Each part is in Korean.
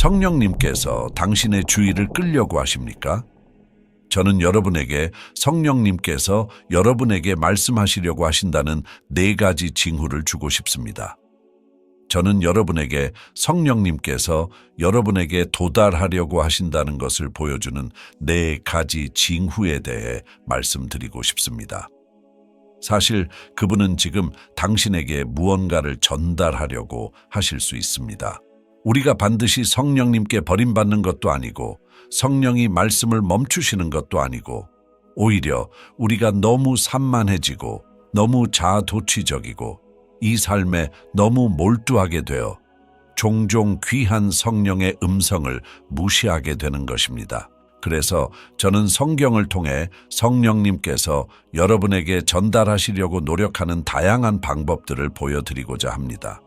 성령님께서 당신의 주의를 끌려고 하십니까? 저는 여러분에게 성령님께서 여러분에게 말씀하시려고 하신다는 4가지 징후를 주고 싶습니다. 저는 여러분에게 성령님께서 여러분에게 도달하려고 하신다는 것을 보여주는 4가지 징후에 대해 말씀드리고 싶습니다. 사실 그분은 지금 당신에게 무언가를 전달하려고 하실 수 있습니다. 우리가 반드시 성령님께 버림받는 것도 아니고 성령이 말씀을 멈추시는 것도 아니고 오히려 우리가 너무 산만해지고 너무 자아도취적이고 이 삶에 너무 몰두하게 되어 종종 귀한 성령의 음성을 무시하게 되는 것입니다. 그래서 저는 성경을 통해 성령님께서 여러분에게 전달하시려고 노력하는 다양한 방법들을 보여드리고자 합니다.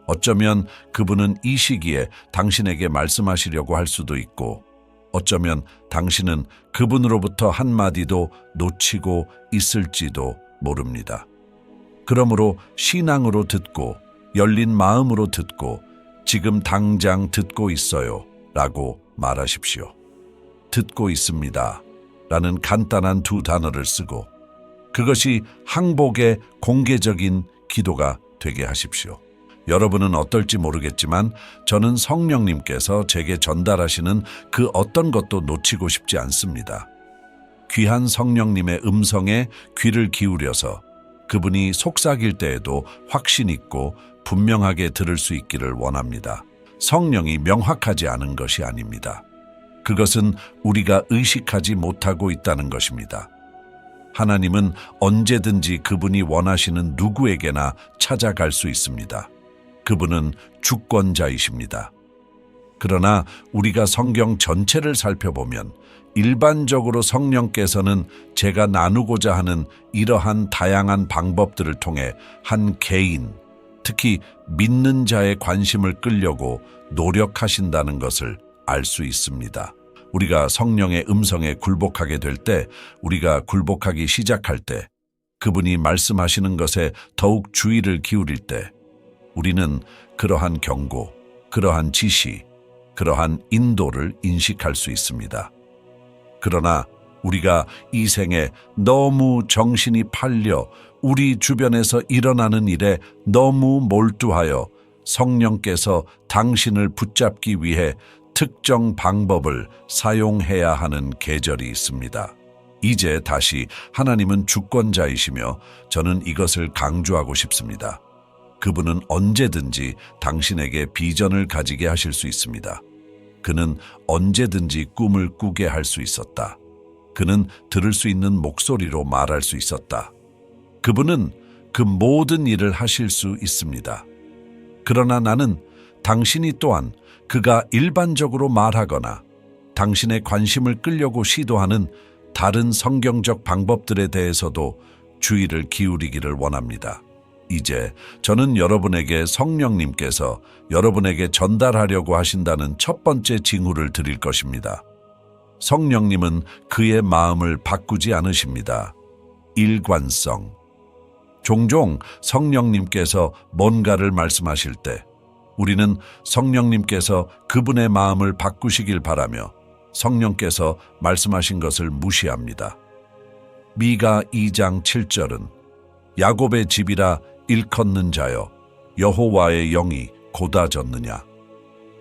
어쩌면 그분은 이 시기에 당신에게 말씀하시려고 할 수도 있고 어쩌면 당신은 그분으로부터 한마디도 놓치고 있을지도 모릅니다. 그러므로 신앙으로 듣고 열린 마음으로 듣고 지금 당장 듣고 있어요 라고 말하십시오. 듣고 있습니다 라는 간단한 2 단어를 쓰고 그것이 항복의 공개적인 기도가 되게 하십시오. 여러분은 어떨지 모르겠지만 저는 성령님께서 제게 전달하시는 그 어떤 것도 놓치고 싶지 않습니다. 귀한 성령님의 음성에 귀를 기울여서 그분이 속삭일 때에도 확신 있고 분명하게 들을 수 있기를 원합니다. 성령이 명확하지 않은 것이 아닙니다. 그것은 우리가 의식하지 못하고 있다는 것입니다. 하나님은 언제든지 그분이 원하시는 누구에게나 찾아갈 수 있습니다. 그분은 주권자이십니다. 그러나 우리가 성경 전체를 살펴보면 일반적으로 성령께서는 제가 나누고자 하는 이러한 다양한 방법들을 통해 한 개인, 특히 믿는 자의 관심을 끌려고 노력하신다는 것을 알 수 있습니다. 우리가 성령의 음성에 굴복하게 될 때, 우리가 굴복하기 시작할 때, 그분이 말씀하시는 것에 더욱 주의를 기울일 때 우리는 그러한 경고, 그러한 지시, 그러한 인도를 인식할 수 있습니다. 그러나 우리가 이 생에 너무 정신이 팔려 우리 주변에서 일어나는 일에 너무 몰두하여 성령께서 당신을 붙잡기 위해 특정 방법을 사용해야 하는 계절이 있습니다. 이제 다시 하나님은 주권자이시며 저는 이것을 강조하고 싶습니다. 그분은 언제든지 당신에게 비전을 가지게 하실 수 있습니다. 그는 언제든지 꿈을 꾸게 할 수 있었다. 그는 들을 수 있는 목소리로 말할 수 있었다. 그분은 그 모든 일을 하실 수 있습니다. 그러나 나는 당신이 또한 그가 일반적으로 말하거나 당신의 관심을 끌려고 시도하는 다른 성경적 방법들에 대해서도 주의를 기울이기를 원합니다. 이제 저는 여러분에게 성령님께서 여러분에게 전달하려고 하신다는 첫 번째 징후를 드릴 것입니다. 성령님은 그의 마음을 바꾸지 않으십니다. 일관성. 종종 성령님께서 뭔가를 말씀하실 때 우리는 성령님께서 그분의 마음을 바꾸시길 바라며 성령께서 말씀하신 것을 무시합니다. 미가 2장 7절은 야곱의 집이라 일컫는 자여 여호와의 영이 곧아졌느냐?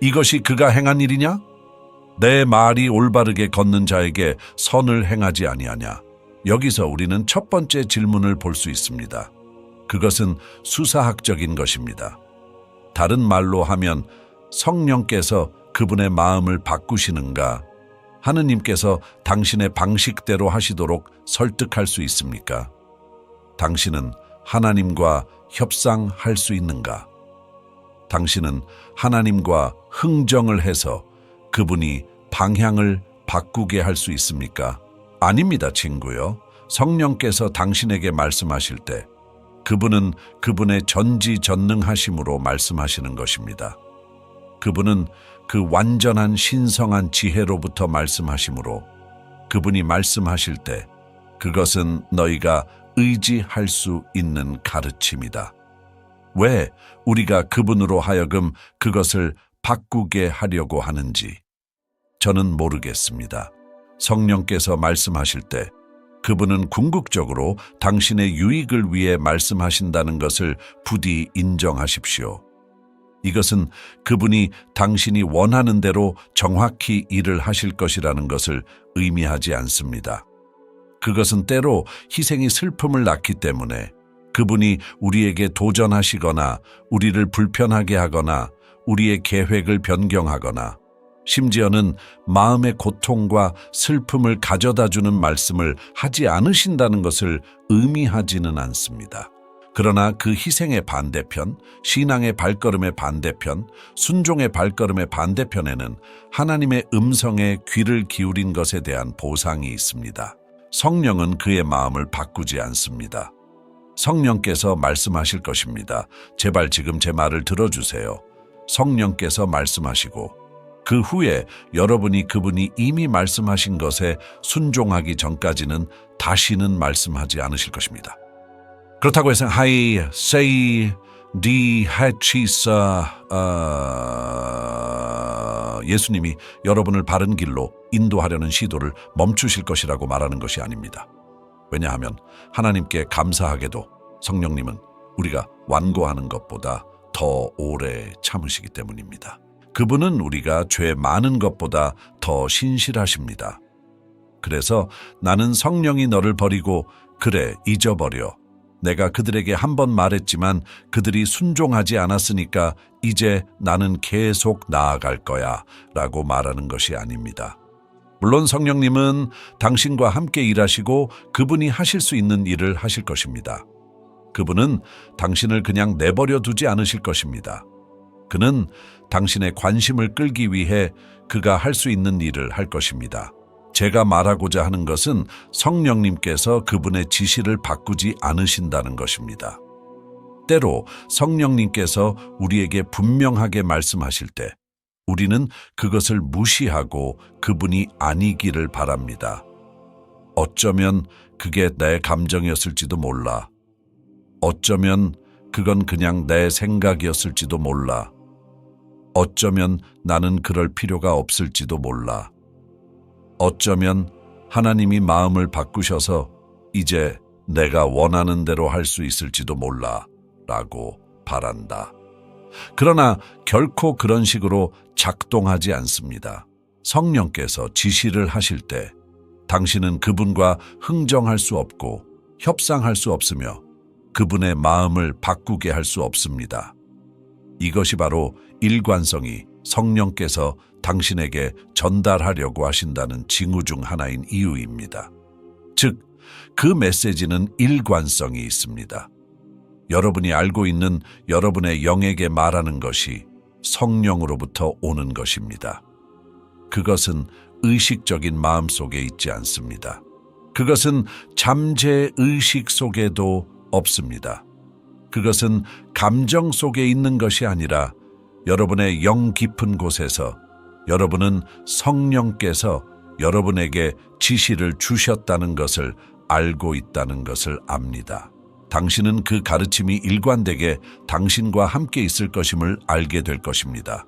이것이 그가 행한 일이냐? 내 말이 올바르게 걷는 자에게 선을 행하지 아니하냐? 여기서 우리는 첫 번째 질문을 볼 수 있습니다. 그것은 수사학적인 것입니다. 다른 말로 하면 성령께서 그분의 마음을 바꾸시는가? 하느님께서 당신의 방식대로 하시도록 설득할 수 있습니까? 당신은 하나님과 협상할 수 있는가? 당신은 하나님과 흥정을 해서 그분이 방향을 바꾸게 할 수 있습니까? 아닙니다, 친구요. 성령께서 당신에게 말씀하실 때 그분은 그분의 전지전능하심으로 말씀하시는 것입니다. 그분은 그 완전한 신성한 지혜로부터 말씀하시므로 그분이 말씀하실 때 그것은 너희가 의지할 수 있는 가르침이다. 왜 우리가 그분으로 하여금 그것을 바꾸게 하려고 하는지 저는 모르겠습니다. 성령께서 말씀하실 때 그분은 궁극적으로 당신의 유익을 위해 말씀하신다는 것을 부디 인정하십시오. 이것은 그분이 당신이 원하는 대로 정확히 일을 하실 것이라는 것을 의미하지 않습니다. 그것은 때로 희생이 슬픔을 낳기 때문에 그분이 우리에게 도전하시거나 우리를 불편하게 하거나 우리의 계획을 변경하거나 심지어는 마음의 고통과 슬픔을 가져다주는 말씀을 하지 않으신다는 것을 의미하지는 않습니다. 그러나 그 희생의 반대편, 신앙의 발걸음의 반대편, 순종의 발걸음의 반대편에는 하나님의 음성에 귀를 기울인 것에 대한 보상이 있습니다. 성령은 그의 마음을 바꾸지 않습니다. 성령께서 말씀하실 것입니다. 제발 지금 제 말을 들어주세요. 성령께서 말씀하시고 그 후에 여러분이 그분이 이미 말씀하신 것에 순종하기 전까지는 다시는 말씀하지 않으실 것입니다. 그렇다고 해서 하이 세이 디 해치사 예수님이 여러분을 바른 길로 인도하려는 시도를 멈추실 것이라고 말하는 것이 아닙니다. 왜냐하면 하나님께 감사하게도 성령님은 우리가 완고하는 것보다 더 오래 참으시기 때문입니다. 그분은 우리가 죄 많은 것보다 더 신실하십니다. 그래서 나는 성령이 너를 버리고 그래 잊어버려. 내가 그들에게 한 번 말했지만 그들이 순종하지 않았으니까 이제 나는 계속 나아갈 거야 라고 말하는 것이 아닙니다. 물론 성령님은 당신과 함께 일하시고 그분이 하실 수 있는 일을 하실 것입니다. 그분은 당신을 그냥 내버려 두지 않으실 것입니다. 그는 당신의 관심을 끌기 위해 그가 할 수 있는 일을 할 것입니다. 제가 말하고자 하는 것은 성령님께서 그분의 지시를 바꾸지 않으신다는 것입니다. 때로 성령님께서 우리에게 분명하게 말씀하실 때 우리는 그것을 무시하고 그분이 아니기를 바랍니다. 어쩌면 그게 내 감정이었을지도 몰라. 어쩌면 그건 그냥 내 생각이었을지도 몰라. 어쩌면 나는 그럴 필요가 없을지도 몰라. 어쩌면 하나님이 마음을 바꾸셔서 이제 내가 원하는 대로 할 수 있을지도 몰라 라고 바란다. 그러나 결코 그런 식으로 작동하지 않습니다. 성령께서 지시를 하실 때 당신은 그분과 흥정할 수 없고 협상할 수 없으며 그분의 마음을 바꾸게 할 수 없습니다. 이것이 바로 일관성이 성령께서 당신에게 전달하려고 하신다는 징후 중 하나인 이유입니다. 즉, 그 메시지는 일관성이 있습니다. 여러분이 알고 있는 여러분의 영에게 말하는 것이 성령으로부터 오는 것입니다. 그것은 의식적인 마음 속에 있지 않습니다. 그것은 잠재 의식 속에도 없습니다. 그것은 감정 속에 있는 것이 아니라 여러분의 영 깊은 곳에서 여러분은 성령께서 여러분에게 지시를 주셨다는 것을 알고 있다는 것을 압니다. 당신은 그 가르침이 일관되게 당신과 함께 있을 것임을 알게 될 것입니다.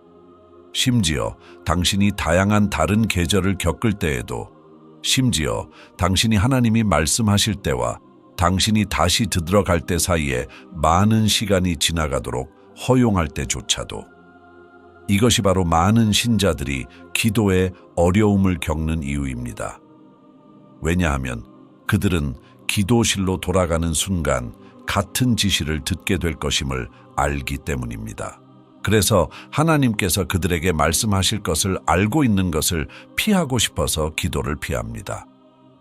심지어 당신이 다양한 다른 계절을 겪을 때에도, 심지어 당신이 하나님이 말씀하실 때와 당신이 다시 들어갈 때 사이에 많은 시간이 지나가도록 허용할 때조차도. 이것이 바로 많은 신자들이 기도에 어려움을 겪는 이유입니다. 왜냐하면 그들은 기도실로 돌아가는 순간 같은 지시를 듣게 될 것임을 알기 때문입니다. 그래서 하나님께서 그들에게 말씀하실 것을 알고 있는 것을 피하고 싶어서 기도를 피합니다.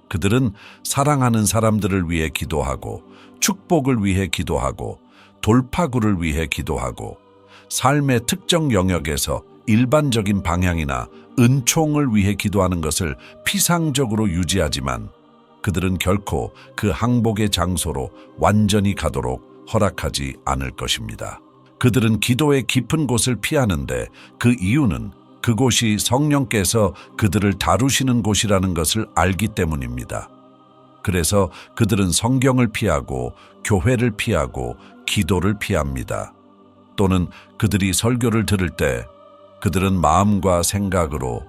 그들은 사랑하는 사람들을 위해 기도하고, 축복을 위해 기도하고, 돌파구를 위해 기도하고, 삶의 특정 영역에서 일반적인 방향이나 은총을 위해 기도하는 것을 피상적으로 유지하지만 그들은 결코 그 항복의 장소로 완전히 가도록 허락하지 않을 것입니다. 그들은 기도의 깊은 곳을 피하는데 그 이유는 그곳이 성령께서 그들을 다루시는 곳이라는 것을 알기 때문입니다. 그래서 그들은 성경을 피하고 교회를 피하고 기도를 피합니다. 또는 그들이 설교를 들을 때 그들은 마음과 생각으로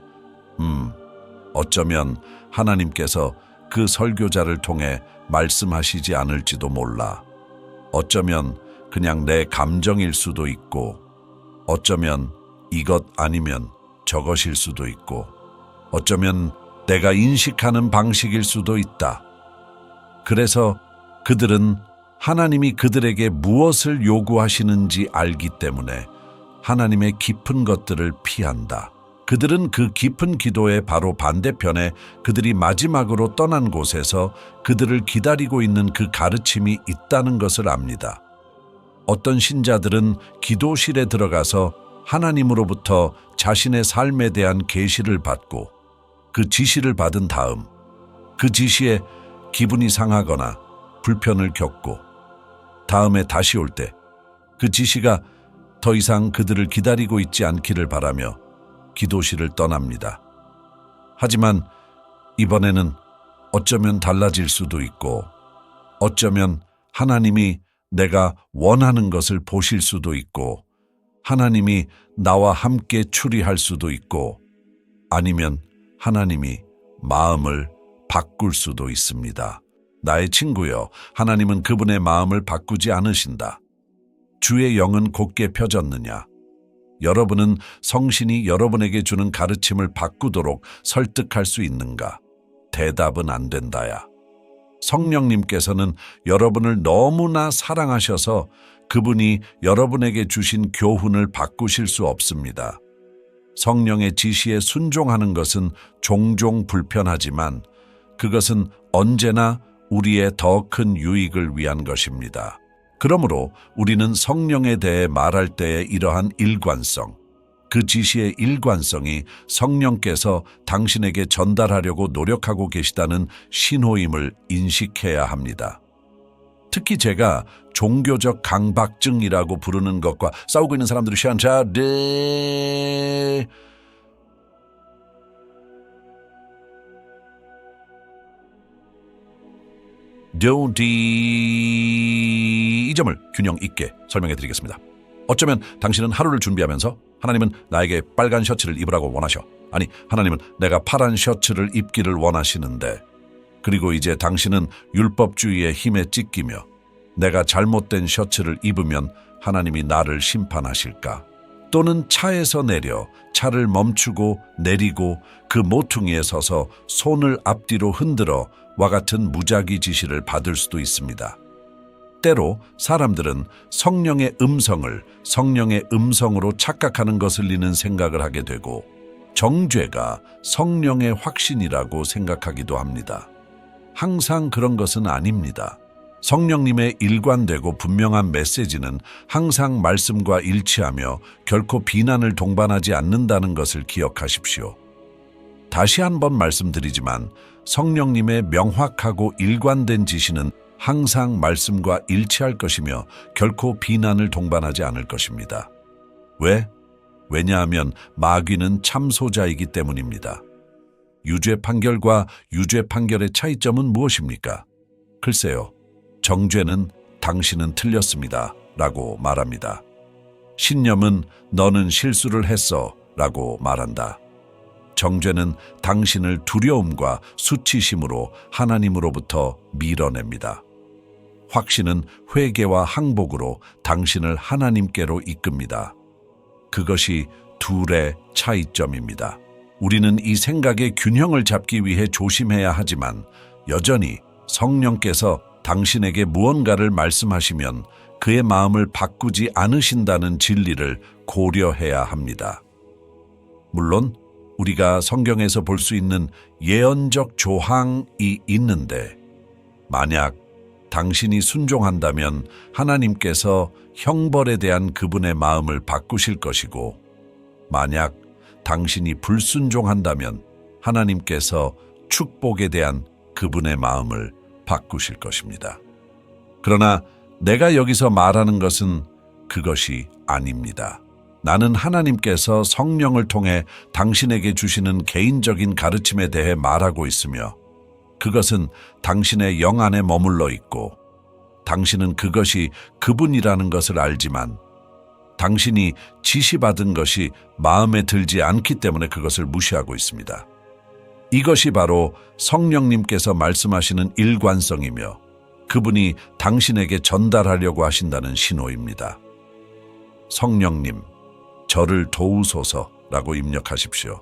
어쩌면 하나님께서 그 설교자를 통해 말씀하시지 않을지도 몰라. 어쩌면 그냥 내 감정일 수도 있고, 어쩌면 이것 아니면 저것일 수도 있고, 어쩌면 내가 인식하는 방식일 수도 있다. 그래서 그들은 하나님이 그들에게 무엇을 요구하시는지 알기 때문에 하나님의 깊은 것들을 피한다. 그들은 그 깊은 기도의 바로 반대편에 그들이 마지막으로 떠난 곳에서 그들을 기다리고 있는 그 가르침이 있다는 것을 압니다. 어떤 신자들은 기도실에 들어가서 하나님으로부터 자신의 삶에 대한 계시를 받고 그 지시를 받은 다음 그 지시에 기분이 상하거나 불편을 겪고 다음에 다시 올 때 그 지시가 더 이상 그들을 기다리고 있지 않기를 바라며 기도실을 떠납니다. 하지만 이번에는 어쩌면 달라질 수도 있고, 어쩌면 하나님이 내가 원하는 것을 보실 수도 있고, 하나님이 나와 함께 추리할 수도 있고, 아니면 하나님이 마음을 바꿀 수도 있습니다. 나의 친구여, 하나님은 그분의 마음을 바꾸지 않으신다. 주의 영은 곧게 펴졌느냐? 여러분은 성신이 여러분에게 주는 가르침을 바꾸도록 설득할 수 있는가? 대답은 안 된다야. 성령님께서는 여러분을 너무나 사랑하셔서 그분이 여러분에게 주신 교훈을 바꾸실 수 없습니다. 성령의 지시에 순종하는 것은 종종 불편하지만 그것은 언제나 우리의 더 큰 유익을 위한 것입니다. 그러므로 우리는 성령에 대해 말할 때의 이러한 일관성, 그 지시의 일관성이 성령께서 당신에게 전달하려고 노력하고 계시다는 신호임을 인식해야 합니다. 특히 제가 종교적 강박증이라고 부르는 것과 싸우고 있는 사람들이 시한자네 이 점을 균형 있게 설명해 드리겠습니다. 어쩌면 당신은 하루를 준비하면서 하나님은 나에게 빨간 셔츠를 입으라고 원하셔. 아니, 하나님은 내가 파란 셔츠를 입기를 원하시는데, 그리고 이제 당신은 율법주의의 힘에 찢기며 내가 잘못된 셔츠를 입으면 하나님이 나를 심판하실까? 또는 차에서 내려 차를 멈추고 내리고 그 모퉁이에 서서 손을 앞뒤로 흔들어 와 같은 무작위 지시를 받을 수도 있습니다. 때로 사람들은 성령의 음성으로 착각하는 것을 잃는 생각을 하게 되고 정죄가 성령의 확신이라고 생각하기도 합니다. 항상 그런 것은 아닙니다. 성령님의 일관되고 분명한 메시지는 항상 말씀과 일치하며 결코 비난을 동반하지 않는다는 것을 기억하십시오. 다시 한번 말씀드리지만 성령님의 명확하고 일관된 지시는 항상 말씀과 일치할 것이며 결코 비난을 동반하지 않을 것입니다. 왜? 왜냐하면 마귀는 참소자이기 때문입니다. 유죄 판결과 유죄 판결의 차이점은 무엇입니까? 글쎄요, 정죄는 당신은 틀렸습니다 라고 말합니다. 신념은 너는 실수를 했어 라고 말한다. 정죄는 당신을 두려움과 수치심으로 하나님으로부터 밀어냅니다. 확신은 회개와 항복으로 당신을 하나님께로 이끕니다. 그것이 둘의 차이점입니다. 우리는 이 생각의 균형을 잡기 위해 조심해야 하지만 여전히 성령께서 당신에게 무언가를 말씀하시면 그의 마음을 바꾸지 않으신다는 진리를 고려해야 합니다. 물론 우리가 성경에서 볼 수 있는 예언적 조항이 있는데 만약 당신이 순종한다면 하나님께서 형벌에 대한 그분의 마음을 바꾸실 것이고 만약 당신이 불순종한다면 하나님께서 축복에 대한 그분의 마음을 바꾸실 것입니다. 그러나 내가 여기서 말하는 것은 그것이 아닙니다. 나는 하나님께서 성령을 통해 당신에게 주시는 개인적인 가르침에 대해 말하고 있으며 그것은 당신의 영 안에 머물러 있고 당신은 그것이 그분이라는 것을 알지만 당신이 지시받은 것이 마음에 들지 않기 때문에 그것을 무시하고 있습니다. 이것이 바로 성령님께서 말씀하시는 일관성이며 그분이 당신에게 전달하려고 하신다는 신호입니다. 성령님, 저를 도우소서라고 입력하십시오.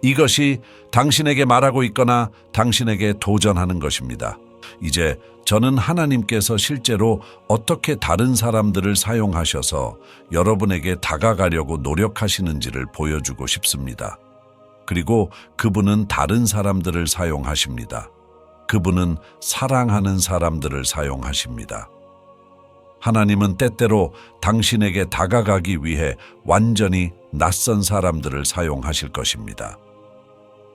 이것이 당신에게 말하고 있거나 당신에게 도전하는 것입니다. 이제 저는 하나님께서 실제로 어떻게 다른 사람들을 사용하셔서 여러분에게 다가가려고 노력하시는지를 보여주고 싶습니다. 그리고 그분은 다른 사람들을 사용하십니다. 그분은 사랑하는 사람들을 사용하십니다. 하나님은 때때로 당신에게 다가가기 위해 완전히 낯선 사람들을 사용하실 것입니다.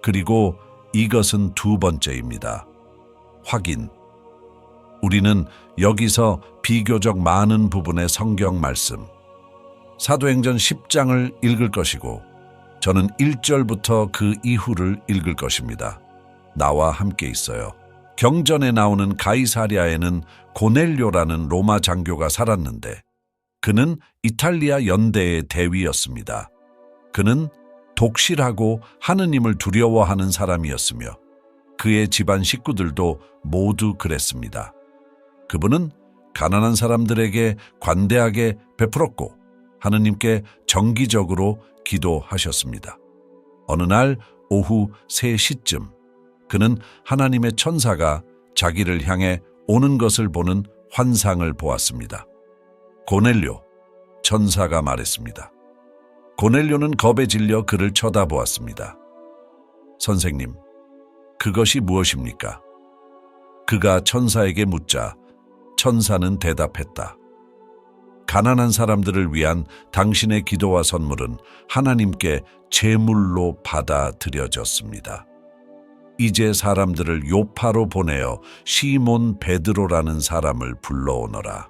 그리고 이것은 두 번째입니다. 확인. 우리는 여기서 비교적 많은 부분의 성경 말씀, 사도행전 10장을 읽을 것이고 저는 1절부터 그 이후를 읽을 것입니다. 나와 함께 있어요. 경전에 나오는 가이사랴에는 고넬료라는 로마 장교가 살았는데 그는 이탈리아 연대의 대위였습니다. 그는 독실하고 하느님을 두려워하는 사람이었으며 그의 집안 식구들도 모두 그랬습니다. 그분은 가난한 사람들에게 관대하게 베풀었고 하느님께 정기적으로 기도하셨습니다. 어느 날 오후 3시쯤 그는 하나님의 천사가 자기를 향해 오는 것을 보는 환상을 보았습니다. 고넬료, 천사가 말했습니다. 고넬료는 겁에 질려 그를 쳐다보았습니다. 선생님, 그것이 무엇입니까? 그가 천사에게 묻자 천사는 대답했다. 가난한 사람들을 위한 당신의 기도와 선물은 하나님께 제물로 받아들여졌습니다. 이제 사람들을 요파로 보내어 시몬 베드로라는 사람을 불러오너라.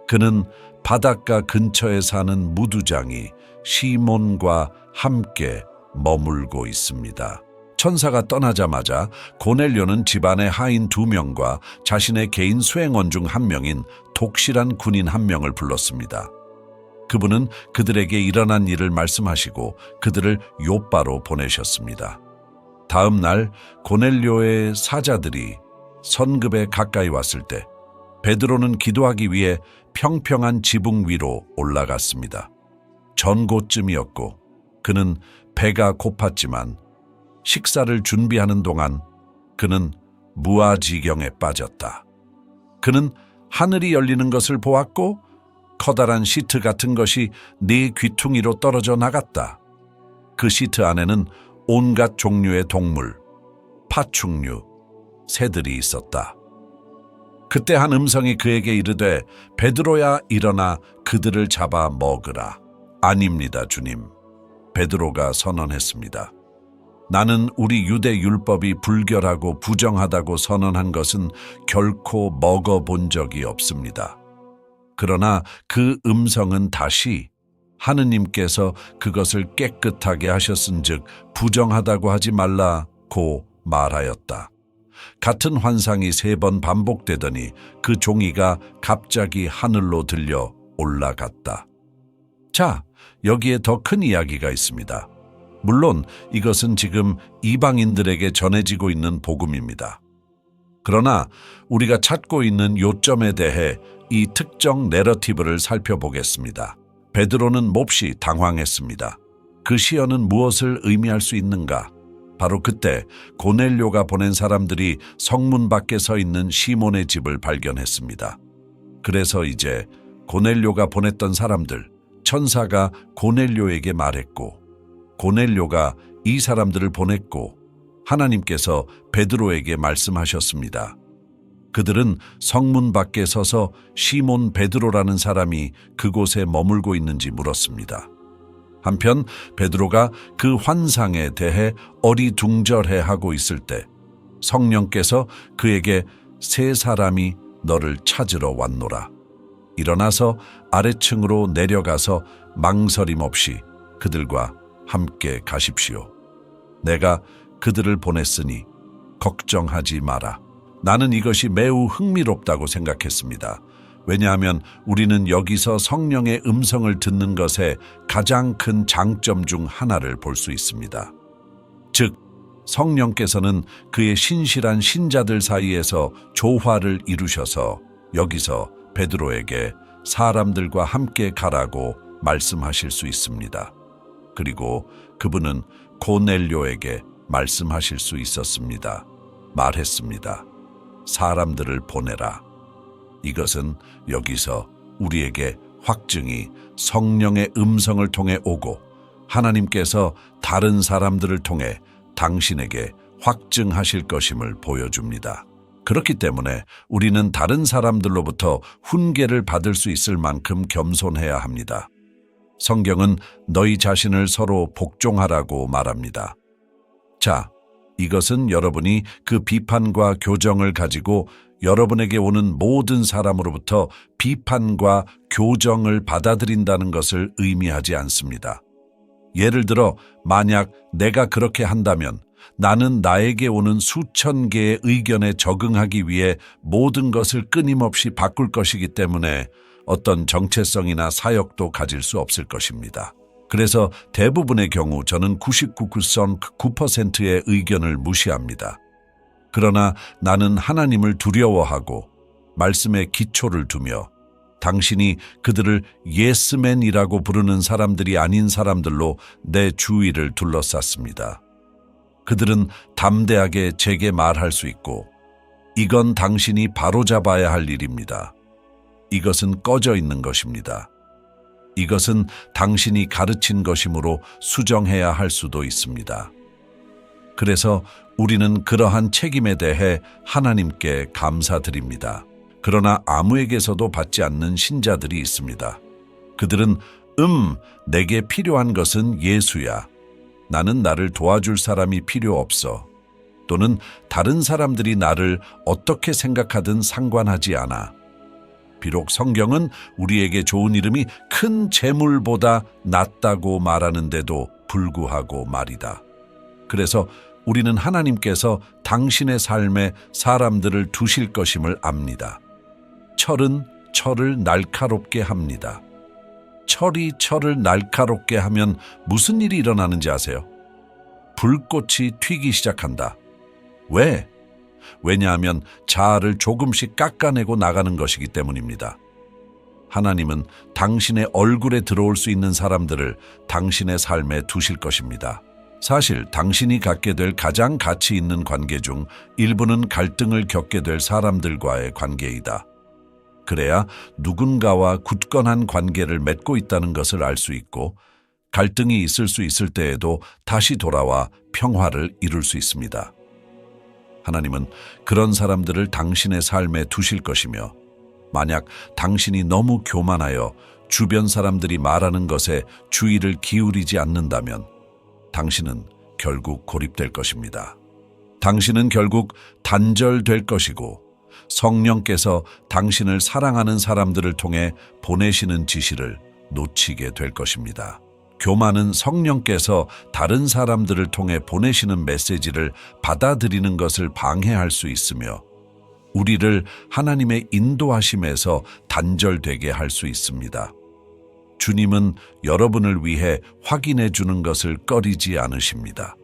그는 바닷가 근처에 사는 무두장이 시몬과 함께 머물고 있습니다. 천사가 떠나자마자 고넬료는 집안의 하인 2명과 자신의 개인 수행원 중 1명인 독실한 군인 1명을 불렀습니다. 그분은 그들에게 일어난 일을 말씀하시고 그들을 요빠로 보내셨습니다. 다음 날 고넬료의 사자들이 선급에 가까이 왔을 때 베드로는 기도하기 위해 평평한 지붕 위로 올라갔습니다. 전고쯤이었고 그는 배가 고팠지만 식사를 준비하는 동안 그는 무아지경에 빠졌다. 그는 하늘이 열리는 것을 보았고 커다란 시트 같은 것이 네 귀퉁이로 떨어져 나갔다. 그 시트 안에는 온갖 종류의 동물, 파충류, 새들이 있었다. 그때 한 음성이 그에게 이르되 베드로야 일어나 그들을 잡아 먹으라. 아닙니다, 주님. 베드로가 선언했습니다. 나는 우리 유대 율법이 불결하고 부정하다고 선언한 것은 결코 먹어본 적이 없습니다. 그러나 그 음성은 다시 하느님께서 그것을 깨끗하게 하셨은즉 부정하다고 하지 말라고 말하였다. 같은 환상이 3번 반복되더니 그 종이가 갑자기 하늘로 들려 올라갔다. 자, 여기에 더 큰 이야기가 있습니다. 물론 이것은 지금 이방인들에게 전해지고 있는 복음입니다. 그러나 우리가 찾고 있는 요점에 대해 이 특정 내러티브를 살펴보겠습니다. 베드로는 몹시 당황했습니다. 그 시연은 무엇을 의미할 수 있는가? 바로 그때 고넬료가 보낸 사람들이 성문 밖에 서 있는 시몬의 집을 발견했습니다. 그래서 이제 고넬료가 보냈던 사람들, 천사가 고넬료에게 말했고 고넬료가 이 사람들을 보냈고 하나님께서 베드로에게 말씀하셨습니다. 그들은 성문 밖에 서서 시몬 베드로라는 사람이 그곳에 머물고 있는지 물었습니다. 한편 베드로가 그 환상에 대해 어리둥절해하고 있을 때 성령께서 그에게 3 사람이 너를 찾으러 왔노라. 일어나서 아래층으로 내려가서 망설임 없이 그들과 함께 가십시오. 내가 그들을 보냈으니 걱정하지 마라. 나는 이것이 매우 흥미롭다고 생각했습니다. 왜냐하면 우리는 여기서 성령의 음성을 듣는 것에 가장 큰 장점 중 하나를 볼 수 있습니다. 즉, 성령께서는 그의 신실한 신자들 사이에서 조화를 이루셔서 여기서 베드로에게 사람들과 함께 가라고 말씀하실 수 있습니다. 그리고 그분은 고넬료에게 말씀하실 수 있었습니다. 말했습니다. 사람들을 보내라. 이것은 여기서 우리에게 확증이 성령의 음성을 통해 오고 하나님께서 다른 사람들을 통해 당신에게 확증하실 것임을 보여줍니다. 그렇기 때문에 우리는 다른 사람들로부터 훈계를 받을 수 있을 만큼 겸손해야 합니다. 성경은 너희 자신을 서로 복종하라고 말합니다. 자, 이것은 여러분이 그 비판과 교정을 가지고 여러분에게 오는 모든 사람으로부터 비판과 교정을 받아들인다는 것을 의미하지 않습니다. 예를 들어, 만약 내가 그렇게 한다면 나는 나에게 오는 수천 개의 의견에 적응하기 위해 모든 것을 끊임없이 바꿀 것이기 때문에 어떤 정체성이나 사역도 가질 수 없을 것입니다. 그래서 대부분의 경우 저는 99.9%의 의견을 무시합니다. 그러나 나는 하나님을 두려워하고 말씀에 기초를 두며 당신이 그들을 예스맨이라고 부르는 사람들이 아닌 사람들로 내 주위를 둘러쌌습니다. 그들은 담대하게 제게 말할 수 있고 이건 당신이 바로잡아야 할 일입니다. 이것은 꺼져 있는 것입니다. 이것은 당신이 가르친 것이므로 수정해야 할 수도 있습니다. 그래서 우리는 그러한 책임에 대해 하나님께 감사드립니다. 그러나 아무에게서도 받지 않는 신자들이 있습니다. 그들은 내게 필요한 것은 예수야. 나는 나를 도와줄 사람이 필요 없어. 또는 다른 사람들이 나를 어떻게 생각하든 상관하지 않아. 비록 성경은 우리에게 좋은 이름이 큰 재물보다 낫다고 말하는데도 불구하고 말이다. 그래서 우리는 하나님께서 당신의 삶에 사람들을 두실 것임을 압니다. 철은 철을 날카롭게 합니다. 철이 철을 날카롭게 하면 무슨 일이 일어나는지 아세요? 불꽃이 튀기 시작한다. 왜? 왜냐하면 자아를 조금씩 깎아내고 나가는 것이기 때문입니다. 하나님은 당신의 얼굴에 들어올 수 있는 사람들을 당신의 삶에 두실 것입니다. 사실 당신이 갖게 될 가장 가치 있는 관계 중 일부는 갈등을 겪게 될 사람들과의 관계이다. 그래야 누군가와 굳건한 관계를 맺고 있다는 것을 알 수 있고 갈등이 있을 수 있을 때에도 다시 돌아와 평화를 이룰 수 있습니다. 하나님은 그런 사람들을 당신의 삶에 두실 것이며 만약 당신이 너무 교만하여 주변 사람들이 말하는 것에 주의를 기울이지 않는다면 당신은 결국 고립될 것입니다. 당신은 결국 단절될 것이고 성령께서 당신을 사랑하는 사람들을 통해 보내시는 지시를 놓치게 될 것입니다. 교만은 성령께서 다른 사람들을 통해 보내시는 메시지를 받아들이는 것을 방해할 수 있으며 우리를 하나님의 인도하심에서 단절되게 할 수 있습니다. 주님은 여러분을 위해 확인해 주는 것을 꺼리지 않으십니다.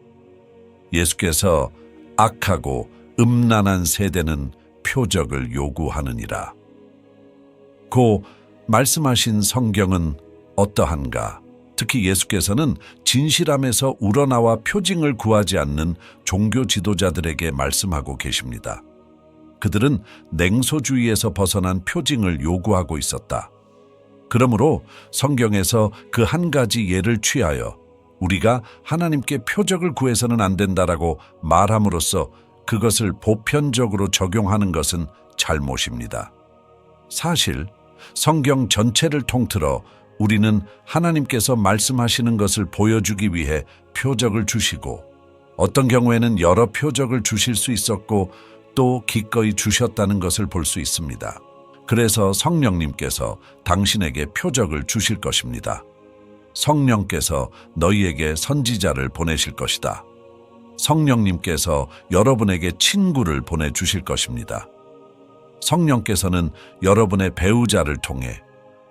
예수께서 악하고 음란한 세대는 표적을 요구하느니라. 고 말씀하신 성경은 어떠한가? 특히 예수께서는 진실함에서 우러나와 표징을 구하지 않는 종교 지도자들에게 말씀하고 계십니다. 그들은 냉소주의에서 벗어난 표징을 요구하고 있었다. 그러므로 성경에서 그 한 가지 예를 취하여 우리가 하나님께 표적을 구해서는 안 된다라고 말함으로써 그것을 보편적으로 적용하는 것은 잘못입니다. 사실 성경 전체를 통틀어 우리는 하나님께서 말씀하시는 것을 보여주기 위해 표적을 주시고 어떤 경우에는 여러 표적을 주실 수 있었고 또 기꺼이 주셨다는 것을 볼 수 있습니다. 그래서 성령님께서 당신에게 표적을 주실 것입니다. 성령께서 너희에게 선지자를 보내실 것이다. 성령님께서 여러분에게 친구를 보내주실 것입니다. 성령께서는 여러분의 배우자를 통해,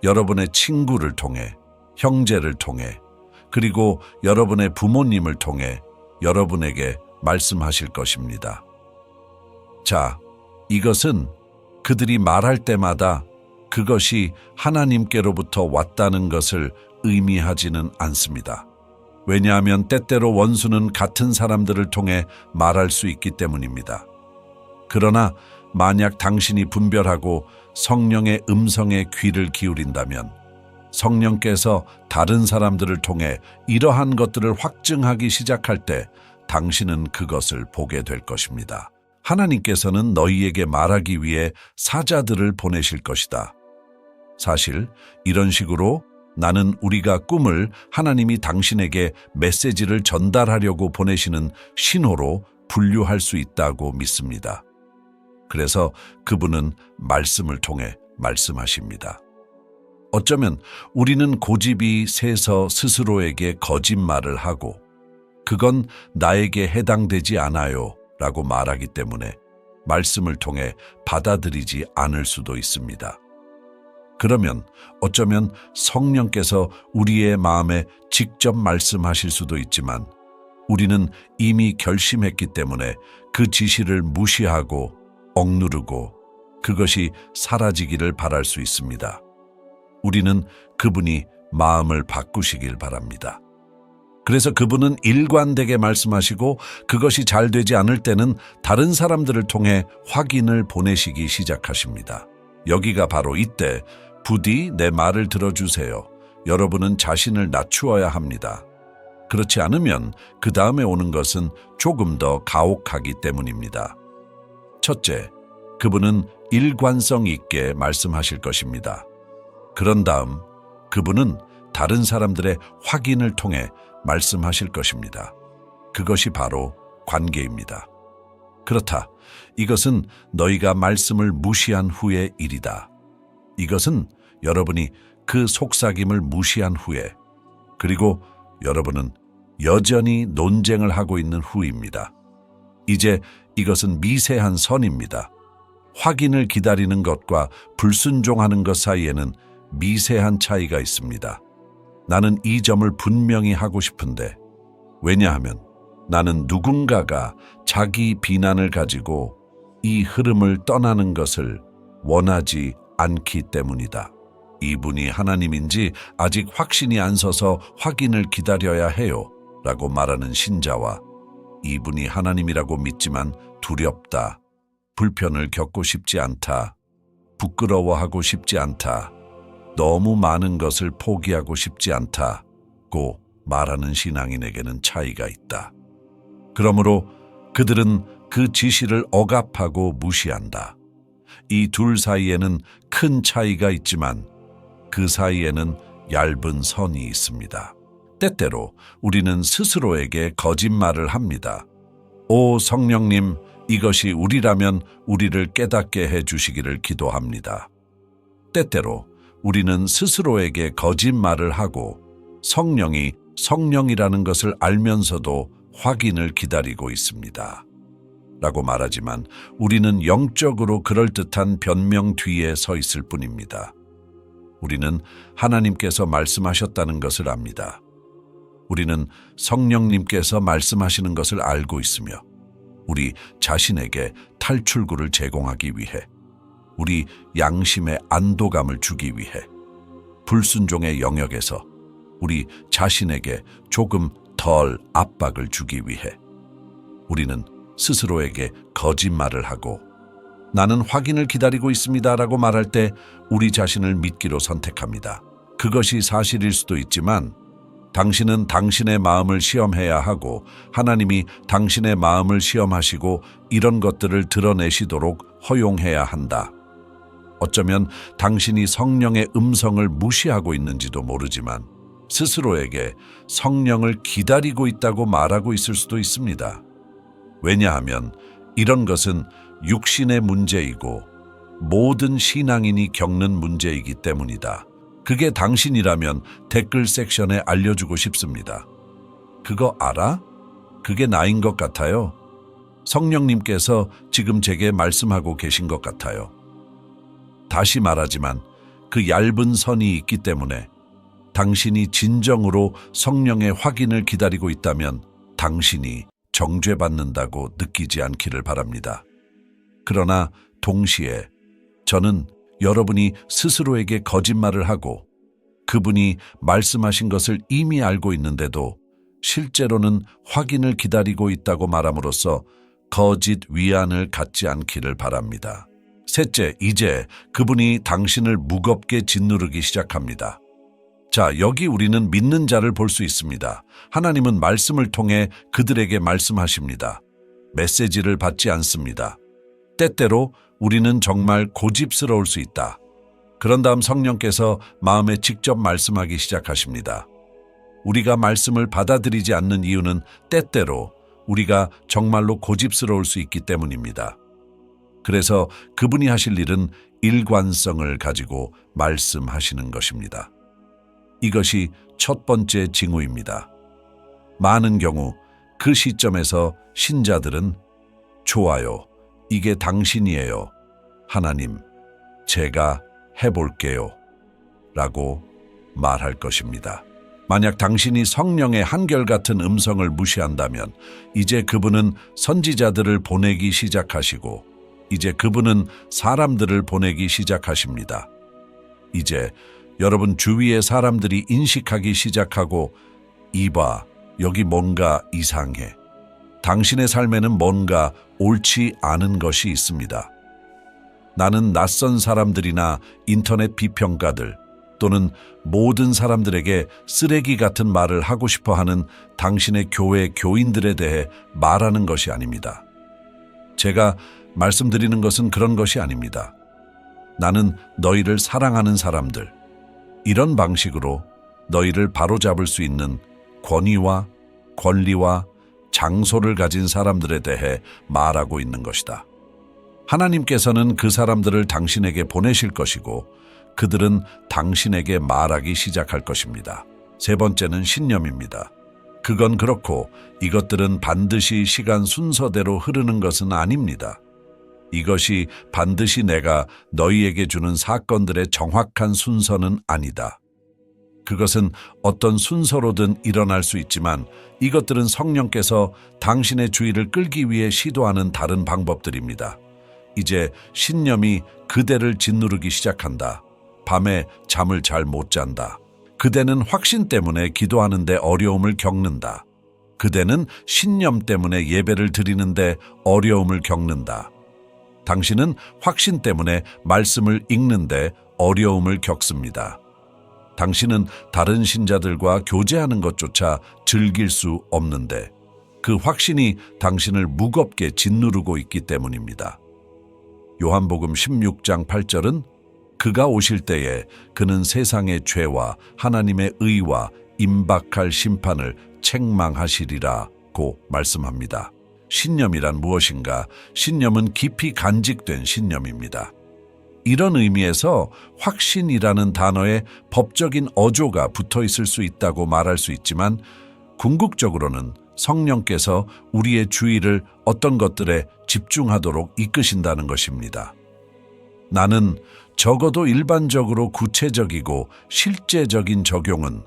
여러분의 친구를 통해, 형제를 통해, 그리고 여러분의 부모님을 통해 여러분에게 말씀하실 것입니다. 자, 이것은 그들이 말할 때마다 그것이 하나님께로부터 왔다는 것을 의미하지는 않습니다. 왜냐하면 때때로 원수는 같은 사람들을 통해 말할 수 있기 때문입니다. 그러나 만약 당신이 분별하고 성령의 음성에 귀를 기울인다면 성령께서 다른 사람들을 통해 이러한 것들을 확증하기 시작할 때 당신은 그것을 보게 될 것입니다. 하나님께서는 너희에게 말하기 위해 사자들을 보내실 것이다. 사실 이런 식으로 나는 우리가 꿈을 하나님이 당신에게 메시지를 전달하려고 보내시는 신호로 분류할 수 있다고 믿습니다. 그래서 그분은 말씀을 통해 말씀하십니다. 어쩌면 우리는 고집이 세서 스스로에게 거짓말을 하고 그건 나에게 해당되지 않아요 라고 말하기 때문에 말씀을 통해 받아들이지 않을 수도 있습니다. 그러면 어쩌면 성령께서 우리의 마음에 직접 말씀하실 수도 있지만 우리는 이미 결심했기 때문에 그 지시를 무시하고 억누르고 그것이 사라지기를 바랄 수 있습니다. 우리는 그분이 마음을 바꾸시길 바랍니다. 그래서 그분은 일관되게 말씀하시고 그것이 잘 되지 않을 때는 다른 사람들을 통해 확인을 보내시기 시작하십니다. 여기가 바로 이때 부디 내 말을 들어주세요. 여러분은 자신을 낮추어야 합니다. 그렇지 않으면 그 다음에 오는 것은 조금 더 가혹하기 때문입니다. 첫째, 그분은 일관성 있게 말씀하실 것입니다. 그런 다음 그분은 다른 사람들의 확인을 통해 말씀하실 것입니다. 그것이 바로 관계입니다. 그렇다. 이것은 너희가 말씀을 무시한 후의 일이다. 이것은 여러분이 그 속삭임을 무시한 후에 그리고 여러분은 여전히 논쟁을 하고 있는 후입니다. 이제 이것은 미세한 선입니다. 확인을 기다리는 것과 불순종하는 것 사이에는 미세한 차이가 있습니다. 나는 이 점을 분명히 하고 싶은데 왜냐하면 나는 누군가가 자기 비난을 가지고 이 흐름을 떠나는 것을 원하지 않기 때문이다. 이분이 하나님인지 아직 확신이 안 서서 확인을 기다려야 해요 라고 말하는 신자와 이분이 하나님이라고 믿지만 두렵다, 불편을 겪고 싶지 않다, 부끄러워하고 싶지 않다, 너무 많은 것을 포기하고 싶지 않다고 말하는 신앙인에게는 차이가 있다. 그러므로 그들은 그 지시를 억압하고 무시한다. 이 둘 사이에는 큰 차이가 있지만 그 사이에는 얇은 선이 있습니다. 때때로 우리는 스스로에게 거짓말을 합니다. 오 성령님, 이것이 우리라면 우리를 깨닫게 해주시기를 기도합니다. 때때로 우리는 스스로에게 거짓말을 하고 성령이 성령이라는 것을 알면서도 확인을 기다리고 있습니다. 라고 말하지만 우리는 영적으로 그럴듯한 변명 뒤에 서 있을 뿐입니다. 우리는 하나님께서 말씀하셨다는 것을 압니다. 우리는 성령님께서 말씀하시는 것을 알고 있으며 우리 자신에게 탈출구를 제공하기 위해 우리 양심의 안도감을 주기 위해 불순종의 영역에서 우리 자신에게 조금 덜 압박을 주기 위해 우리는 스스로에게 거짓말을 하고 나는 확인을 기다리고 있습니다라고 말할 때 우리 자신을 믿기로 선택합니다. 그것이 사실일 수도 있지만 당신은 당신의 마음을 시험해야 하고 하나님이 당신의 마음을 시험하시고 이런 것들을 드러내시도록 허용해야 한다. 어쩌면 당신이 성령의 음성을 무시하고 있는지도 모르지만 스스로에게 성령을 기다리고 있다고 말하고 있을 수도 있습니다. 왜냐하면 이런 것은 육신의 문제이고 모든 신앙인이 겪는 문제이기 때문이다. 그게 당신이라면 댓글 섹션에 알려주고 싶습니다. 그거 알아? 그게 나인 것 같아요. 성령님께서 지금 제게 말씀하고 계신 것 같아요. 다시 말하지만 그 얇은 선이 있기 때문에 당신이 진정으로 성령의 확인을 기다리고 있다면 당신이 정죄받는다고 느끼지 않기를 바랍니다. 그러나 동시에 저는 여러분이 스스로에게 거짓말을 하고 그분이 말씀하신 것을 이미 알고 있는데도 실제로는 확인을 기다리고 있다고 말함으로써 거짓 위안을 갖지 않기를 바랍니다. 셋째, 이제 그분이 당신을 무겁게 짓누르기 시작합니다. 자, 여기 우리는 믿는 자를 볼 수 있습니다. 하나님은 말씀을 통해 그들에게 말씀하십니다. 메시지를 받지 않습니다. 때때로 우리는 정말 고집스러울 수 있다. 그런 다음 성령께서 마음에 직접 말씀하기 시작하십니다. 우리가 말씀을 받아들이지 않는 이유는 때때로 우리가 정말로 고집스러울 수 있기 때문입니다. 그래서 그분이 하실 일은 일관성을 가지고 말씀하시는 것입니다. 이것이 첫 번째 징후입니다. 많은 경우 그 시점에서 신자들은 좋아요, 이게 당신이에요. 하나님, 제가 해볼게요. 라고 말할 것입니다. 만약 당신이 성령의 한결같은 음성을 무시한다면 이제 그분은 선지자들을 보내기 시작하시고 이제 그분은 사람들을 보내기 시작하십니다. 이제 여러분 주위의 사람들이 인식하기 시작하고 이봐, 여기 뭔가 이상해. 당신의 삶에는 뭔가 옳지 않은 것이 있습니다. 나는 낯선 사람들이나 인터넷 비평가들 또는 모든 사람들에게 쓰레기 같은 말을 하고 싶어 하는 당신의 교회 교인들에 대해 말하는 것이 아닙니다. 제가 말씀드리는 것은 그런 것이 아닙니다. 나는 너희를 사랑하는 사람들, 이런 방식으로 너희를 바로잡을 수 있는 권위와 권리와 장소를 가진 사람들에 대해 말하고 있는 것이다. 하나님께서는 그 사람들을 당신에게 보내실 것이고 그들은 당신에게 말하기 시작할 것입니다. 세 번째는 신념입니다. 그건 그렇고 이것들은 반드시 시간 순서대로 흐르는 것은 아닙니다. 이것이 반드시 내가 너희에게 주는 사건들의 정확한 순서는 아니다. 그것은 어떤 순서로든 일어날 수 있지만 이것들은 성령께서 당신의 주의를 끌기 위해 시도하는 다른 방법들입니다. 이제 신념이 그대를 짓누르기 시작한다. 밤에 잠을 잘 못 잔다. 그대는 확신 때문에 기도하는데 어려움을 겪는다. 그대는 신념 때문에 예배를 드리는데 어려움을 겪는다. 당신은 확신 때문에 말씀을 읽는데 어려움을 겪습니다. 당신은 다른 신자들과 교제하는 것조차 즐길 수 없는데 그 확신이 당신을 무겁게 짓누르고 있기 때문입니다. 요한복음 16장 8절은 그가 오실 때에 그는 세상의 죄와 하나님의 의와 임박할 심판을 책망하시리라고 말씀합니다. 신념이란 무엇인가? 신념은 깊이 간직된 신념입니다. 이런 의미에서 확신이라는 단어에 법적인 어조가 붙어 있을 수 있다고 말할 수 있지만 궁극적으로는 성령께서 우리의 주의를 어떤 것들에 집중하도록 이끄신다는 것입니다. 나는 적어도 일반적으로 구체적이고 실제적인 적용은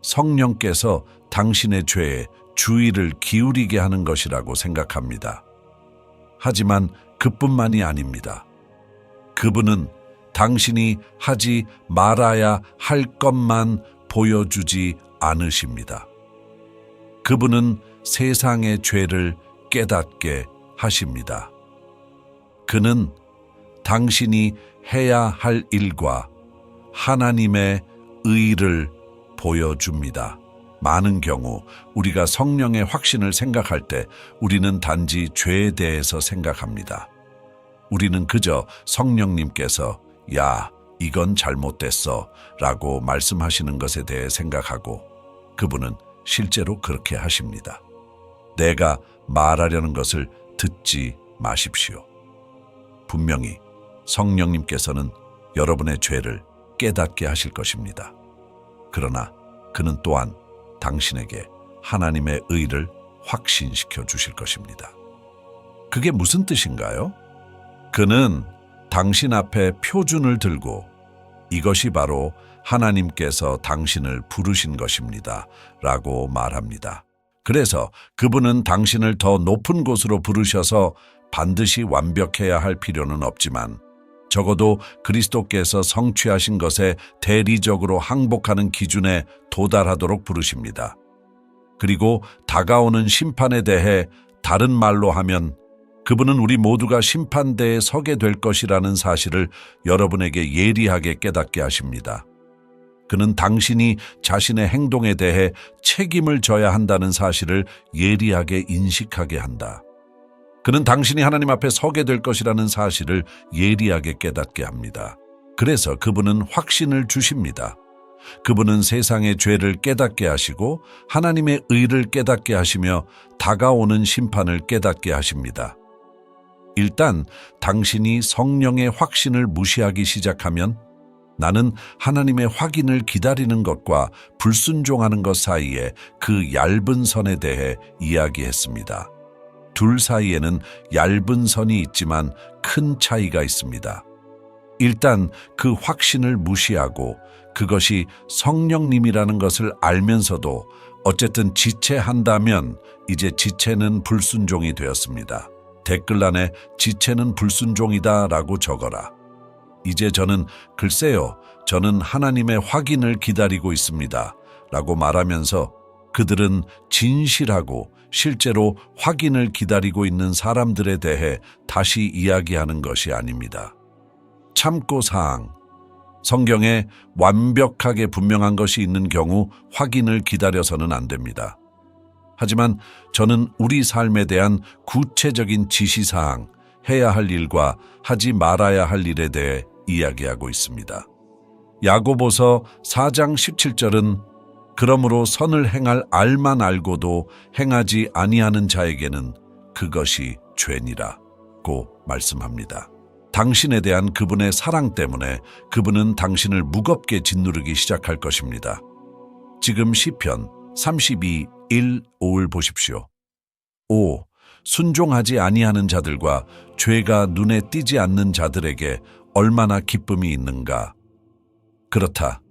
성령께서 당신의 죄에 주의를 기울이게 하는 것이라고 생각합니다. 하지만 그뿐만이 아닙니다. 그분은 당신이 하지 말아야 할 것만 보여주지 않으십니다. 그분은 세상의 죄를 깨닫게 하십니다. 그는 당신이 해야 할 일과 하나님의 의를 보여줍니다. 많은 경우 우리가 성령의 확신을 생각할 때 우리는 단지 죄에 대해서 생각합니다. 우리는 그저 성령님께서 야, 이건 잘못됐어 라고 말씀하시는 것에 대해 생각하고 그분은 실제로 그렇게 하십니다. 내가 말하려는 것을 듣지 마십시오. 분명히 성령님께서는 여러분의 죄를 깨닫게 하실 것입니다. 그러나 그는 또한 당신에게 하나님의 의를 확신시켜 주실 것입니다. 그게 무슨 뜻인가요? 그는 당신 앞에 표준을 들고 이것이 바로 하나님께서 당신을 부르신 것입니다. 라고 말합니다. 그래서 그분은 당신을 더 높은 곳으로 부르셔서 반드시 완벽해야 할 필요는 없지만 적어도 그리스도께서 성취하신 것에 대리적으로 항복하는 기준에 도달하도록 부르십니다. 그리고 다가오는 심판에 대해 다른 말로 하면 그분은 우리 모두가 심판대에 서게 될 것이라는 사실을 여러분에게 예리하게 깨닫게 하십니다. 그는 당신이 자신의 행동에 대해 책임을 져야 한다는 사실을 예리하게 인식하게 한다. 그는 당신이 하나님 앞에 서게 될 것이라는 사실을 예리하게 깨닫게 합니다. 그래서 그분은 확신을 주십니다. 그분은 세상의 죄를 깨닫게 하시고 하나님의 의를 깨닫게 하시며 다가오는 심판을 깨닫게 하십니다. 일단 당신이 성령의 확신을 무시하기 시작하면 나는 하나님의 확인을 기다리는 것과 불순종하는 것 사이에 그 얇은 선에 대해 이야기했습니다. 둘 사이에는 얇은 선이 있지만 큰 차이가 있습니다. 일단 그 확신을 무시하고 그것이 성령님이라는 것을 알면서도 어쨌든 지체한다면 이제 지체는 불순종이 되었습니다. 댓글란에 지체는 불순종이다 라고 적어라. 이제 저는 글쎄요, 저는 하나님의 확인을 기다리고 있습니다 라고 말하면서 그들은 진실하고 실제로 확인을 기다리고 있는 사람들에 대해 다시 이야기하는 것이 아닙니다. 참고사항. 성경에 완벽하게 분명한 것이 있는 경우 확인을 기다려서는 안 됩니다. 하지만 저는 우리 삶에 대한 구체적인 지시사항, 해야 할 일과 하지 말아야 할 일에 대해 이야기하고 있습니다. 야고보서 4장 17절은 그러므로 선을 행할 알만 알고도 행하지 아니하는 자에게는 그것이 죄니라고 말씀합니다. 당신에 대한 그분의 사랑 때문에 그분은 당신을 무겁게 짓누르기 시작할 것입니다. 지금 시편 32, 1, 5를 보십시오. 5. 순종하지 아니하는 자들과 죄가 눈에 띄지 않는 자들에게 얼마나 기쁨이 있는가. 그렇다.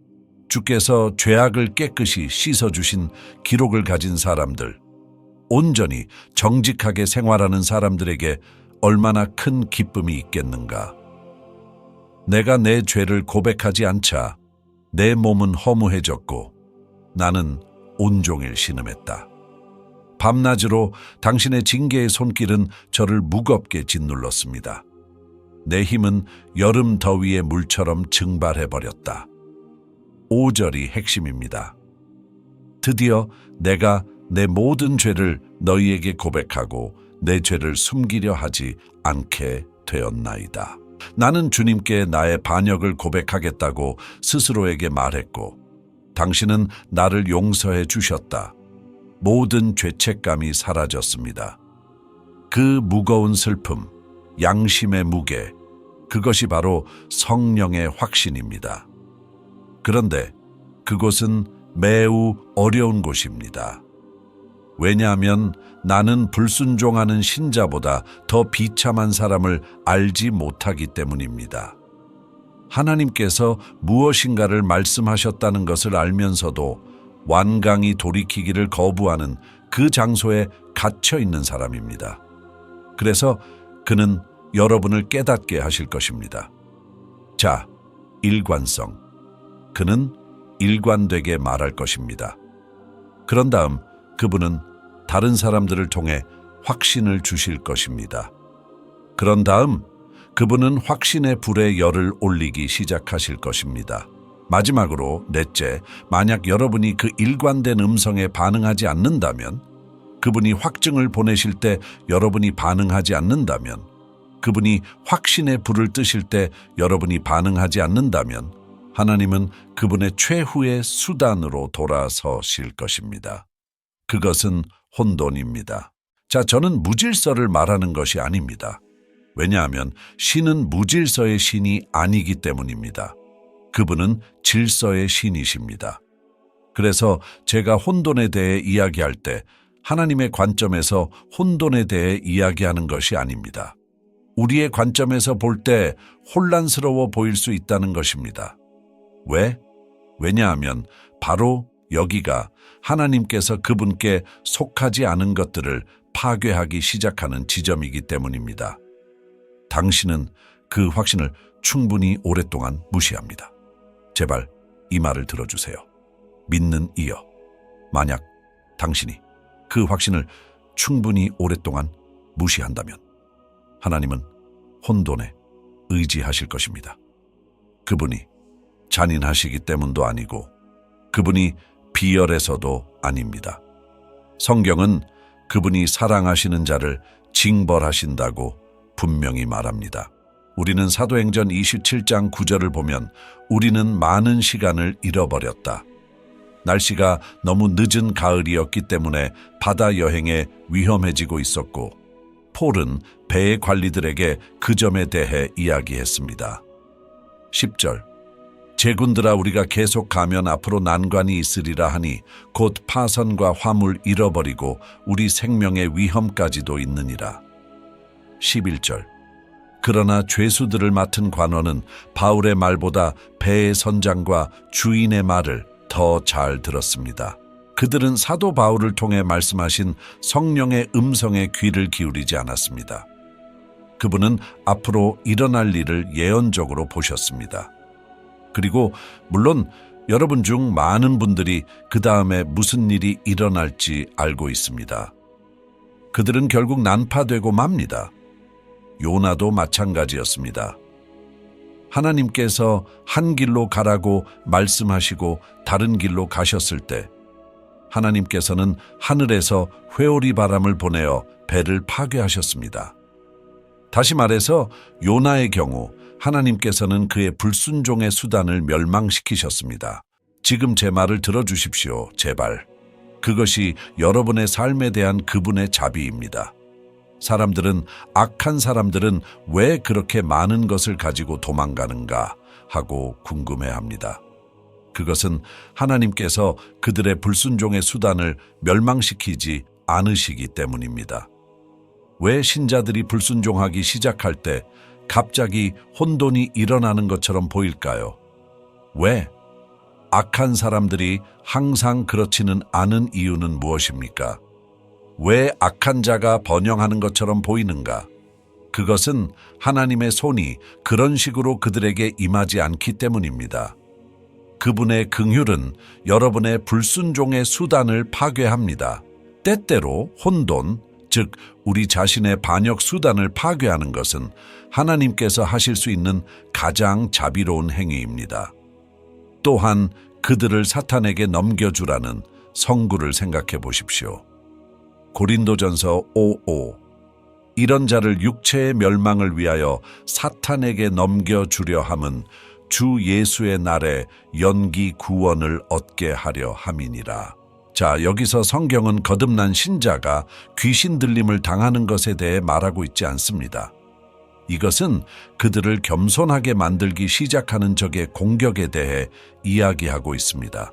주께서 죄악을 깨끗이 씻어주신 기록을 가진 사람들, 온전히 정직하게 생활하는 사람들에게 얼마나 큰 기쁨이 있겠는가. 내가 내 죄를 고백하지 않자 내 몸은 허무해졌고 나는 온종일 신음했다. 밤낮으로 당신의 징계의 손길은 저를 무겁게 짓눌렀습니다. 내 힘은 여름 더위의 물처럼 증발해버렸다. 5절이 핵심입니다. 드디어 내가 내 모든 죄를 너희에게 고백하고 내 죄를 숨기려 하지 않게 되었나이다. 나는 주님께 나의 반역을 고백하겠다고 스스로에게 말했고 당신은 나를 용서해 주셨다. 모든 죄책감이 사라졌습니다. 그 무거운 슬픔, 양심의 무게, 그것이 바로 성령의 확신입니다. 그런데 그곳은 매우 어려운 곳입니다. 왜냐하면 나는 불순종하는 신자보다 더 비참한 사람을 알지 못하기 때문입니다. 하나님께서 무엇인가를 말씀하셨다는 것을 알면서도 완강히 돌이키기를 거부하는 그 장소에 갇혀 있는 사람입니다. 그래서 그는 여러분을 깨닫게 하실 것입니다. 자, 일관성. 그는 일관되게 말할 것입니다. 그런 다음 그분은 다른 사람들을 통해 확신을 주실 것입니다. 그런 다음 그분은 확신의 불에 열을 올리기 시작하실 것입니다. 마지막으로 넷째, 만약 여러분이 그 일관된 음성에 반응하지 않는다면, 그분이 확증을 보내실 때 여러분이 반응하지 않는다면, 그분이 확신의 불을 뜨실 때 여러분이 반응하지 않는다면 하나님은 그분의 최후의 수단으로 돌아서실 것입니다. 그것은 혼돈입니다. 자, 저는 무질서를 말하는 것이 아닙니다. 왜냐하면 신은 무질서의 신이 아니기 때문입니다. 그분은 질서의 신이십니다. 그래서 제가 혼돈에 대해 이야기할 때 하나님의 관점에서 혼돈에 대해 이야기하는 것이 아닙니다. 우리의 관점에서 볼 때 혼란스러워 보일 수 있다는 것입니다. 왜? 왜냐하면 바로 여기가 하나님께서 그분께 속하지 않은 것들을 파괴하기 시작하는 지점이기 때문입니다. 당신은 그 확신을 충분히 오랫동안 무시합니다. 제발 이 말을 들어주세요. 믿는 이여. 만약 당신이 그 확신을 충분히 오랫동안 무시한다면 하나님은 혼돈에 의지하실 것입니다. 그분이 잔인하시기 때문도 아니고 그분이 비열해서도 아닙니다. 성경은 그분이 사랑하시는 자를 징벌하신다고 분명히 말합니다. 우리는 사도행전 27장 9절을 보면 우리는 많은 시간을 잃어버렸다. 날씨가 너무 늦은 가을이었기 때문에 바다 여행에 위험해지고 있었고 폴은 배의 관리들에게 그 점에 대해 이야기했습니다. 10절 제군들아 우리가 계속 가면 앞으로 난관이 있으리라 하니 곧 파선과 화물 잃어버리고 우리 생명의 위험까지도 있느니라. 11절 그러나 죄수들을 맡은 관원은 바울의 말보다 배의 선장과 주인의 말을 더 잘 들었습니다. 그들은 사도 바울을 통해 말씀하신 성령의 음성에 귀를 기울이지 않았습니다. 그분은 앞으로 일어날 일을 예언적으로 보셨습니다. 그리고 물론 여러분 중 많은 분들이 그 다음에 무슨 일이 일어날지 알고 있습니다. 그들은 결국 난파되고 맙니다. 요나도 마찬가지였습니다. 하나님께서 한 길로 가라고 말씀하시고 다른 길로 가셨을 때 하나님께서는 하늘에서 회오리 바람을 보내어 배를 파괴하셨습니다. 다시 말해서 요나의 경우 하나님께서는 그의 불순종의 수단을 멸망시키셨습니다. 지금 제 말을 들어주십시오, 제발. 그것이 여러분의 삶에 대한 그분의 자비입니다. 악한 사람들은 왜 그렇게 많은 것을 가지고 도망가는가 하고 궁금해합니다. 그것은 하나님께서 그들의 불순종의 수단을 멸망시키지 않으시기 때문입니다. 왜 신자들이 불순종하기 시작할 때 갑자기 혼돈이 일어나는 것처럼 보일까요? 왜? 악한 사람들이 항상 그렇지는 않은 이유는 무엇입니까? 왜 악한 자가 번영하는 것처럼 보이는가? 그것은 하나님의 손이 그런 식으로 그들에게 임하지 않기 때문입니다. 그분의 긍휼은 여러분의 불순종의 수단을 파괴합니다. 때때로 혼돈, 즉 우리 자신의 반역 수단을 파괴하는 것은 하나님께서 하실 수 있는 가장 자비로운 행위입니다. 또한 그들을 사탄에게 넘겨주라는 성구를 생각해 보십시오. 고린도전서 5:5 이런 자를 육체의 멸망을 위하여 사탄에게 넘겨주려 함은 주 예수의 날에 연기 구원을 얻게 하려 함이니라. 자, 여기서 성경은 거듭난 신자가 귀신 들림을 당하는 것에 대해 말하고 있지 않습니다. 이것은 그들을 겸손하게 만들기 시작하는 적의 공격에 대해 이야기하고 있습니다.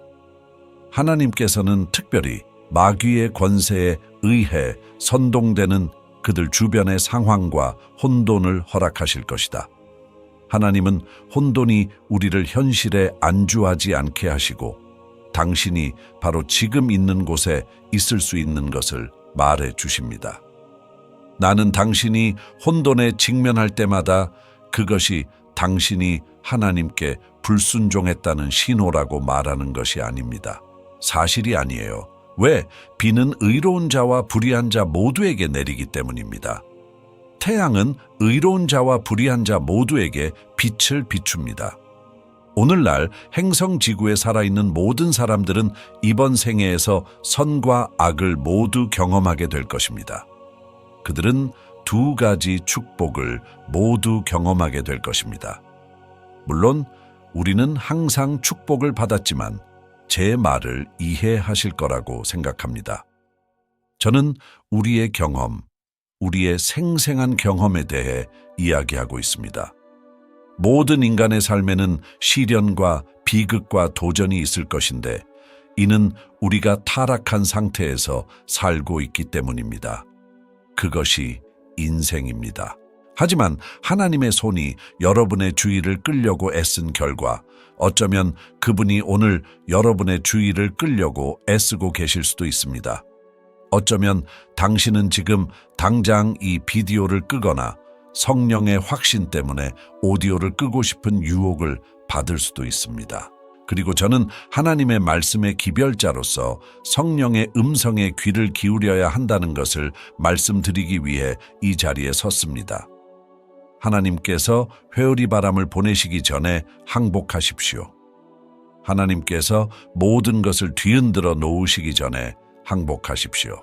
하나님께서는 특별히 마귀의 권세에 의해 선동되는 그들 주변의 상황과 혼돈을 허락하실 것이다. 하나님은 혼돈이 우리를 현실에 안주하지 않게 하시고 당신이 바로 지금 있는 곳에 있을 수 있는 것을 말해 주십니다. 나는 당신이 혼돈에 직면할 때마다 그것이 당신이 하나님께 불순종했다는 신호라고 말하는 것이 아닙니다. 사실이 아니에요. 왜? 비는 의로운 자와 불의한 자 모두에게 내리기 때문입니다. 태양은 의로운 자와 불의한 자 모두에게 빛을 비춥니다. 오늘날 행성지구에 살아있는 모든 사람들은 이번 생애에서 선과 악을 모두 경험하게 될 것입니다. 그들은 두 가지 축복을 모두 경험하게 될 것입니다. 물론 우리는 항상 축복을 받았지만 제 말을 이해하실 거라고 생각합니다. 저는 우리의 경험, 우리의 생생한 경험에 대해 이야기하고 있습니다. 모든 인간의 삶에는 시련과 비극과 도전이 있을 것인데 이는 우리가 타락한 상태에서 살고 있기 때문입니다. 그것이 인생입니다. 하지만 하나님의 손이 여러분의 주의를 끌려고 애쓴 결과 어쩌면 그분이 오늘 여러분의 주의를 끌려고 애쓰고 계실 수도 있습니다. 어쩌면 당신은 지금 당장 이 비디오를 끄거나 성령의 확신 때문에 오디오를 끄고 싶은 유혹을 받을 수도 있습니다. 그리고 저는 하나님의 말씀의 기별자로서 성령의 음성에 귀를 기울여야 한다는 것을 말씀드리기 위해 이 자리에 섰습니다. 하나님께서 회오리 바람을 보내시기 전에 항복하십시오. 하나님께서 모든 것을 뒤흔들어 놓으시기 전에 항복하십시오.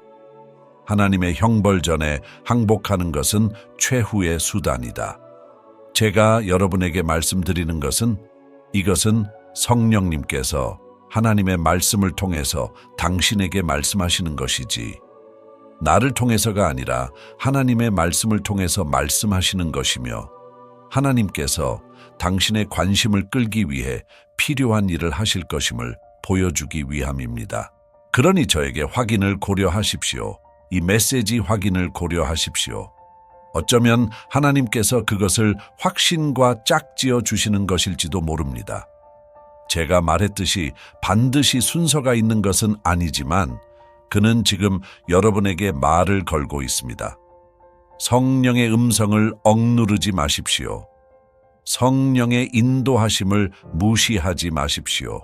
하나님의 형벌 전에 항복하는 것은 최후의 수단이다. 제가 여러분에게 말씀드리는 것은 이것은 성령님께서 하나님의 말씀을 통해서 당신에게 말씀하시는 것이지 나를 통해서가 아니라 하나님의 말씀을 통해서 말씀하시는 것이며 하나님께서 당신의 관심을 끌기 위해 필요한 일을 하실 것임을 보여주기 위함입니다. 그러니 저에게 확인을 고려하십시오. 이 메시지 확인을 고려하십시오. 어쩌면 하나님께서 그것을 확신과 짝지어 주시는 것일지도 모릅니다. 제가 말했듯이 반드시 순서가 있는 것은 아니지만 그는 지금 여러분에게 말을 걸고 있습니다. 성령의 음성을 억누르지 마십시오. 성령의 인도하심을 무시하지 마십시오.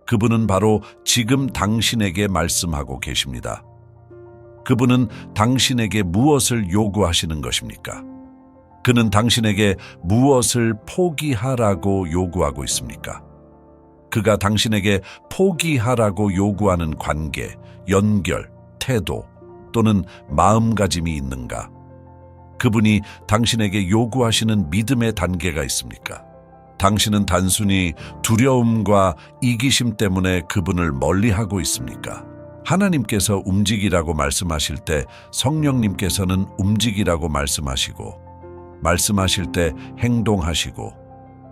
그분은 바로 지금 당신에게 말씀하고 계십니다. 그분은 당신에게 무엇을 요구하시는 것입니까? 그는 당신에게 무엇을 포기하라고 요구하고 있습니까? 그가 당신에게 포기하라고 요구하는 관계, 연결, 태도 또는 마음가짐이 있는가? 그분이 당신에게 요구하시는 믿음의 단계가 있습니까? 당신은 단순히 두려움과 이기심 때문에 그분을 멀리하고 있습니까? 하나님께서 움직이라고 말씀하실 때 성령님께서는 움직이라고 말씀하실 때 행동하시고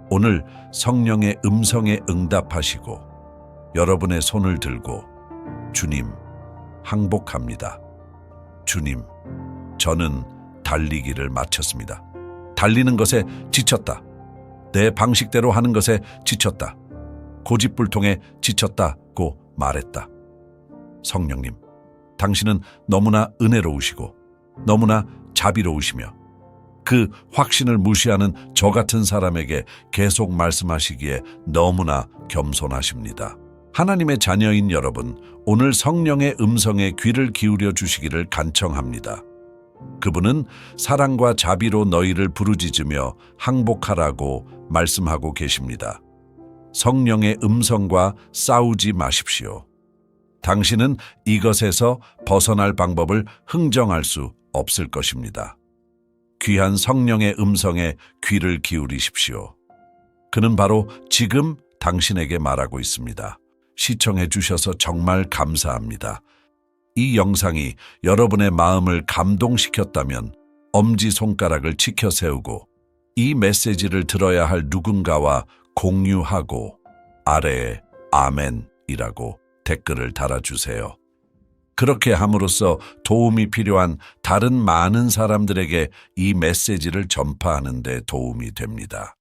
오늘 성령의 음성에 응답하시고 여러분의 손을 들고 주님, 항복합니다. 주님, 저는 달리기를 마쳤습니다. 달리는 것에 지쳤다. 내 방식대로 하는 것에 지쳤다. 고집불통에 지쳤다고 말했다. 성령님, 당신은 너무나 은혜로우시고 너무나 자비로우시며 그 확신을 무시하는 저 같은 사람에게 계속 말씀하시기에 너무나 겸손하십니다. 하나님의 자녀인 여러분, 오늘 성령의 음성에 귀를 기울여 주시기를 간청합니다. 그분은 사랑과 자비로 너희를 부르짖으며 항복하라고 말씀하고 계십니다. 성령의 음성과 싸우지 마십시오. 당신은 이것에서 벗어날 방법을 흥정할 수 없을 것입니다. 귀한 성령의 음성에 귀를 기울이십시오. 그는 바로 지금 당신에게 말하고 있습니다. 시청해 주셔서 정말 감사합니다. 이 영상이 여러분의 마음을 감동시켰다면 엄지손가락을 치켜 세우고 이 메시지를 들어야 할 누군가와 공유하고 아래에 아멘이라고 댓글을 달아주세요. 그렇게 함으로써 도움이 필요한 다른 많은 사람들에게 이 메시지를 전파하는 데 도움이 됩니다.